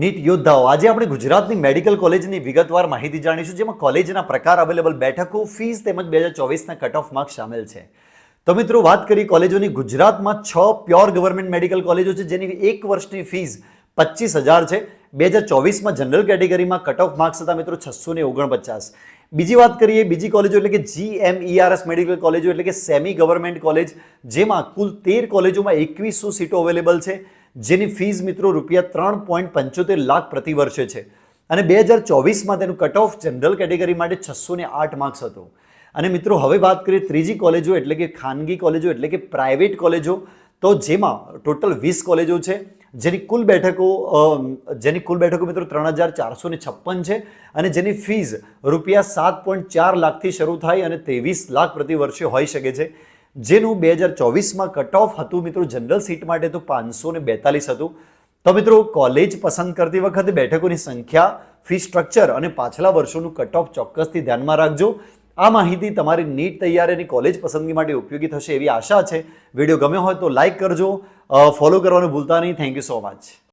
NEET યોદ્ધાઓ આજે આપણે ગુજરાતની મેડિકલ કોલેજની વિગતવાર માહિતી જાણીશું, જેમાં કોલેજના પ્રકાર, અવેલેબલ બેઠકો, ફીસ તેમજ 2024ના કટ ઓફ માર્ક્સ સામેલ છે. તો મિત્રો વાત કરીએ કોલેજોની. ગુજરાતમાં 6 પ્યોર ગવર્મેન્ટ મેડિકલ કોલેજો છે, જેની એક વર્ષની ફીસ 25,000 છે. 2024માં જનરલ કેટેગરીમાં કટ ઓફ માર્ક્સ હતા મિત્રો 649. બીજી વાત કરીએ બીજી કોલેજો એટલે કે GMERS મેડિકલ કોલેજો એટલે કે સેમી ગવર્મેન્ટ કોલેજ, જેમાં કુલ 13 કોલેજોમાં 2100 સીટો અવેલેબલ છે, જેની ફીસ મિત્રો ₹3.75 લાખ પ્રતિ વર્ષે છે. અને 2024માં તેનું કટ ઓફ જનરલ કેટેગરી માટે 608 માર્ક્સ હતું. અને મિત્રો હવે વાત કરીએ ત્રીજી કોલેજો એટલે કે ખાનગી કોલેજો એટલે કે પ્રાઇવેટ કોલેજો, તો જેમાં ટોટલ 20 કોલેજો છે, જેની કુલ બેઠકો મિત્રો 3,456 છે અને જેની ફીસ ₹7.4 લાખથી શરૂ થાય અને 23 લાખ પ્રતિ વર્ષે હોઈ શકે છે. જેનું 2024માં કટ ઓફ હતું મિત્રો જનરલ સીટ માટે તો 542 હતું. તો મિત્રો કોલેજ પસંદ કરતી વખતે બેઠકોની સંખ્યા, ફી સ્ટ્રક્ચર અને પાછલા વર્ષોનું કટ ઓફ ચોક્કસથી ધ્યાનમાં રાખજો. આ માહિતી તમારી નીટ તૈયારી અને કોલેજ પસંદગી માટે ઉપયોગી થશે એવી આશા છે. વિડીયો ગમ્યો હોય તો લાઇક કરજો, ફોલો કરવાનું ભૂલતા નહીં. Thank you so much.